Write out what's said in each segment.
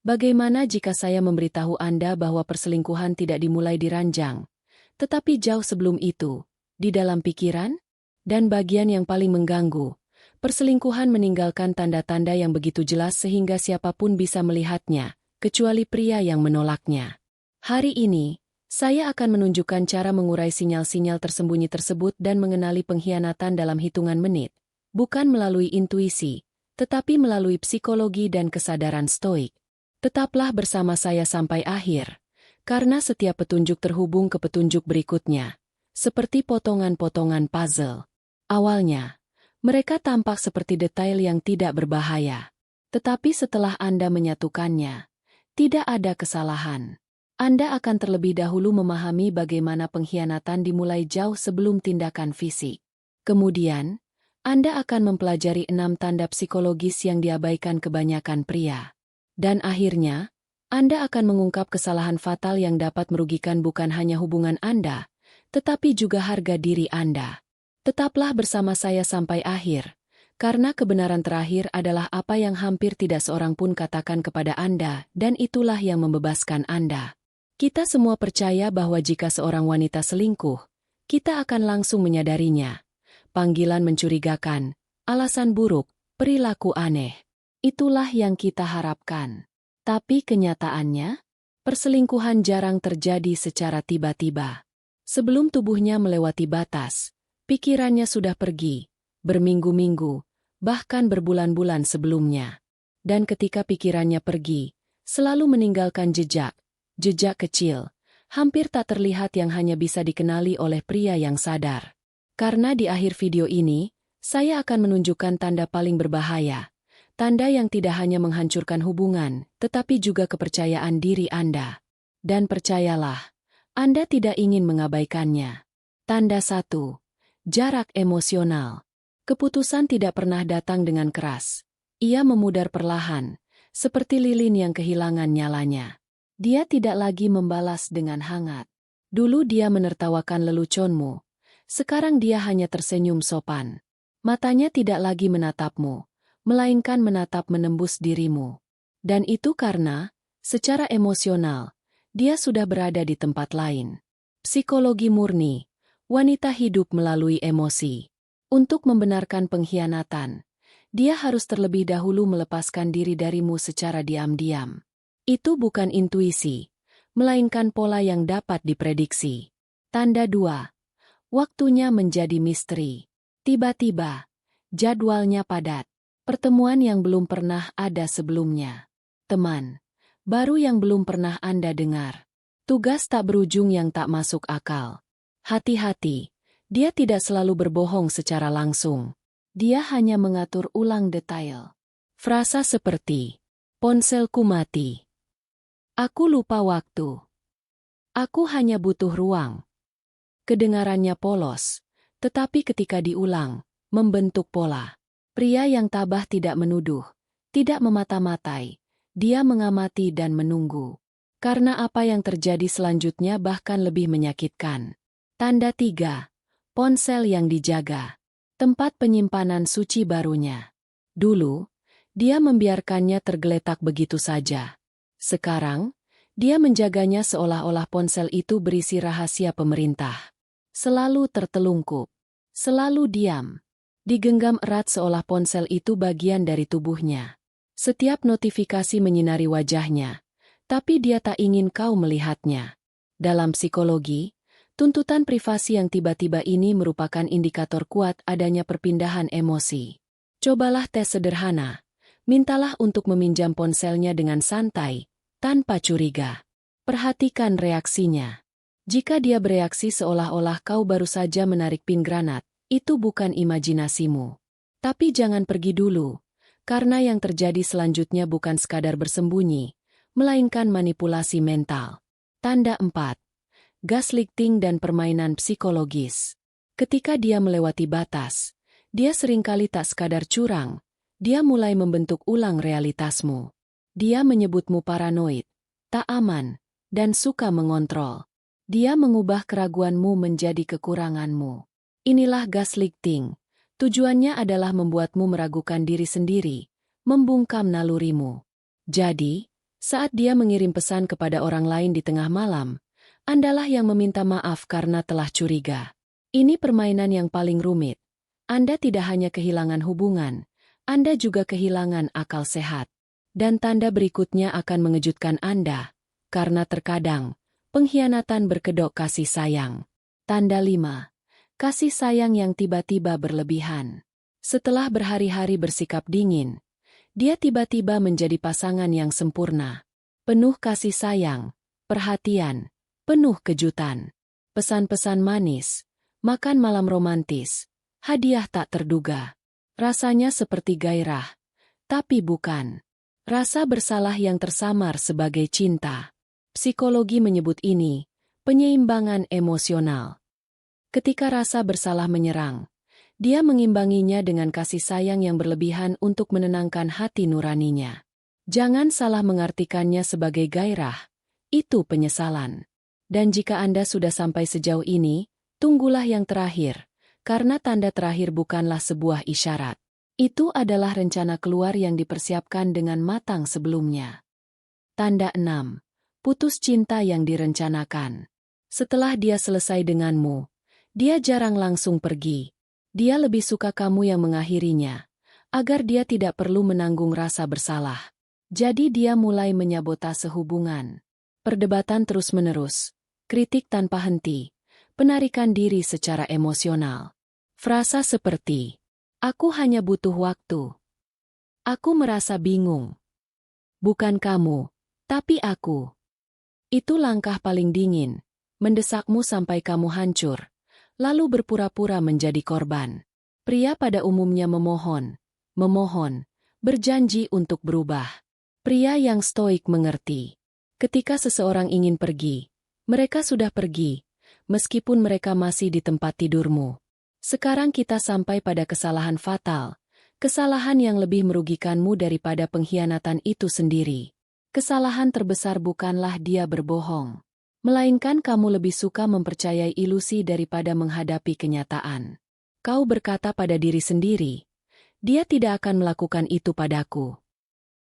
Bagaimana jika saya memberitahu Anda bahwa perselingkuhan tidak dimulai di ranjang, tetapi jauh sebelum itu, di dalam pikiran? Dan bagian yang paling mengganggu, perselingkuhan meninggalkan tanda-tanda yang begitu jelas sehingga siapapun bisa melihatnya, kecuali pria yang menolaknya. Hari ini, saya akan menunjukkan cara mengurai sinyal-sinyal tersembunyi tersebut dan mengenali pengkhianatan dalam hitungan menit, bukan melalui intuisi, tetapi melalui psikologi dan kesadaran stoik. Tetaplah bersama saya sampai akhir, karena setiap petunjuk terhubung ke petunjuk berikutnya, seperti potongan-potongan puzzle. Awalnya, mereka tampak seperti detail yang tidak berbahaya. Tetapi setelah Anda menyatukannya, tidak ada kesalahan. Anda akan terlebih dahulu memahami bagaimana pengkhianatan dimulai jauh sebelum tindakan fisik. Kemudian, Anda akan mempelajari 6 tanda psikologis yang diabaikan kebanyakan pria. Dan akhirnya, Anda akan mengungkap kesalahan fatal yang dapat merugikan bukan hanya hubungan Anda, tetapi juga harga diri Anda. Tetaplah bersama saya sampai akhir, karena kebenaran terakhir adalah apa yang hampir tidak seorang pun katakan kepada Anda, dan itulah yang membebaskan Anda. Kita semua percaya bahwa jika seorang wanita selingkuh, kita akan langsung menyadarinya. Panggilan mencurigakan, alasan buruk, perilaku aneh. Itulah yang kita harapkan. Tapi kenyataannya, perselingkuhan jarang terjadi secara tiba-tiba. Sebelum tubuhnya melewati batas, pikirannya sudah pergi, berminggu-minggu, bahkan berbulan-bulan sebelumnya. Dan ketika pikirannya pergi, selalu meninggalkan jejak kecil, hampir tak terlihat yang hanya bisa dikenali oleh pria yang sadar. Karena di akhir video ini, saya akan menunjukkan tanda paling berbahaya. Tanda yang tidak hanya menghancurkan hubungan, tetapi juga kepercayaan diri Anda. Dan percayalah, Anda tidak ingin mengabaikannya. Tanda 1. Jarak emosional. Keputusan tidak pernah datang dengan keras. Ia memudar perlahan, seperti lilin yang kehilangan nyalanya. Dia tidak lagi membalas dengan hangat. Dulu dia menertawakan leluconmu. Sekarang dia hanya tersenyum sopan. Matanya tidak lagi menatapmu, melainkan menatap menembus dirimu. Dan itu karena, secara emosional, dia sudah berada di tempat lain. Psikologi murni. Wanita hidup melalui emosi. Untuk membenarkan pengkhianatan, dia harus terlebih dahulu melepaskan diri darimu secara diam-diam. Itu bukan intuisi, melainkan pola yang dapat diprediksi. Tanda 2. Waktunya menjadi misteri. Tiba-tiba, jadwalnya padat. Pertemuan yang belum pernah ada sebelumnya. Teman baru yang belum pernah Anda dengar. Tugas tak berujung yang tak masuk akal. Hati-hati, dia tidak selalu berbohong secara langsung. Dia hanya mengatur ulang detail. Frasa seperti, ponselku mati. Aku lupa waktu. Aku hanya butuh ruang. Kedengarannya polos, tetapi ketika diulang, membentuk pola. Pria yang tabah tidak menuduh, tidak memata-matai. Dia mengamati dan menunggu. Karena apa yang terjadi selanjutnya bahkan lebih menyakitkan. Tanda 3. Ponsel yang dijaga. Tempat penyimpanan suci barunya. Dulu, dia membiarkannya tergeletak begitu saja. Sekarang, dia menjaganya seolah-olah ponsel itu berisi rahasia pemerintah. Selalu tertelungkup. Selalu diam. Digenggam erat seolah ponsel itu bagian dari tubuhnya. Setiap notifikasi menyinari wajahnya, tapi dia tak ingin kau melihatnya. Dalam psikologi, tuntutan privasi yang tiba-tiba ini merupakan indikator kuat adanya perpindahan emosi. Cobalah tes sederhana. Mintalah untuk meminjam ponselnya dengan santai, tanpa curiga. Perhatikan reaksinya. Jika dia bereaksi seolah-olah kau baru saja menarik pin granat, itu bukan imajinasimu. Tapi jangan pergi dulu, karena yang terjadi selanjutnya bukan sekadar bersembunyi, melainkan manipulasi mental. Tanda 4. Gaslighting dan permainan psikologis. Ketika dia melewati batas, dia seringkali tak sekadar curang, dia mulai membentuk ulang realitasmu. Dia menyebutmu paranoid, tak aman, dan suka mengontrol. Dia mengubah keraguanmu menjadi kekuranganmu. Inilah gaslighting. Tujuannya adalah membuatmu meragukan diri sendiri, membungkam nalurimu. Jadi, Saat dia mengirim pesan kepada orang lain di tengah malam, Andalah yang meminta maaf karena telah curiga. Ini permainan yang paling rumit. Anda tidak hanya kehilangan hubungan, Anda juga kehilangan akal sehat. Dan tanda berikutnya akan mengejutkan Anda, karena terkadang, pengkhianatan berkedok kasih sayang. Tanda 5. Kasih sayang yang tiba-tiba berlebihan. Setelah berhari-hari bersikap dingin, dia tiba-tiba menjadi pasangan yang sempurna. Penuh kasih sayang, perhatian, penuh kejutan. Pesan-pesan manis, makan malam romantis, hadiah tak terduga. Rasanya seperti gairah, tapi bukan. Rasa bersalah yang tersamar sebagai cinta. Psikologi menyebut ini penyeimbangan emosional. Ketika rasa bersalah menyerang, dia mengimbanginya dengan kasih sayang yang berlebihan untuk menenangkan hati nuraninya. Jangan salah mengartikannya sebagai gairah, itu penyesalan. Dan jika Anda sudah sampai sejauh ini, tunggulah yang terakhir, karena tanda terakhir bukanlah sebuah isyarat. Itu adalah rencana keluar yang dipersiapkan dengan matang sebelumnya. Tanda 6. Putus cinta yang direncanakan. Setelah dia selesai denganmu, dia jarang langsung pergi. Dia lebih suka kamu yang mengakhirinya, agar dia tidak perlu menanggung rasa bersalah. Jadi dia mulai menyabotase hubungan. Perdebatan terus-menerus, kritik tanpa henti, penarikan diri secara emosional. Frasa seperti, "Aku hanya butuh waktu. Aku merasa bingung. Bukan kamu, tapi aku." Itu langkah paling dingin, mendesakmu sampai kamu hancur, lalu berpura-pura menjadi korban. Pria pada umumnya memohon, berjanji untuk berubah. Pria yang stoik mengerti. Ketika seseorang ingin pergi, mereka sudah pergi, meskipun mereka masih di tempat tidurmu. Sekarang kita sampai pada kesalahan fatal, kesalahan yang lebih merugikanmu daripada pengkhianatan itu sendiri. Kesalahan terbesar bukanlah dia berbohong, melainkan kamu lebih suka mempercayai ilusi daripada menghadapi kenyataan. Kau berkata pada diri sendiri, "Dia tidak akan melakukan itu padaku."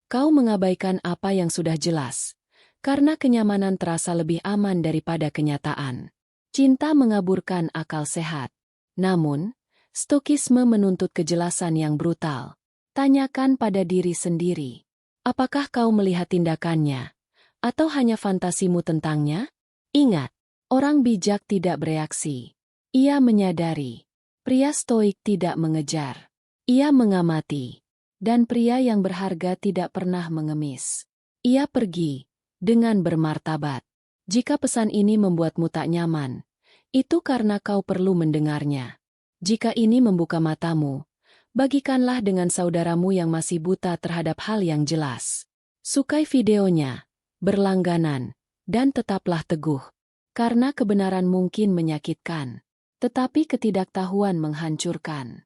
Kau mengabaikan apa yang sudah jelas, karena kenyamanan terasa lebih aman daripada kenyataan. Cinta mengaburkan akal sehat. Namun, stokisme menuntut kejelasan yang brutal. Tanyakan pada diri sendiri, apakah kau melihat tindakannya, atau hanya fantasimu tentangnya? Ingat, orang bijak tidak bereaksi. Ia menyadari. Pria stoik tidak mengejar. Ia mengamati. Dan pria yang berharga tidak pernah mengemis. Ia pergi dengan bermartabat. Jika pesan ini membuatmu tak nyaman, itu karena kau perlu mendengarnya. Jika ini membuka matamu, bagikanlah dengan saudaramu yang masih buta terhadap hal yang jelas. Sukai videonya, berlangganan, dan tetaplah teguh. Karena kebenaran mungkin menyakitkan, tetapi ketidaktahuan menghancurkan.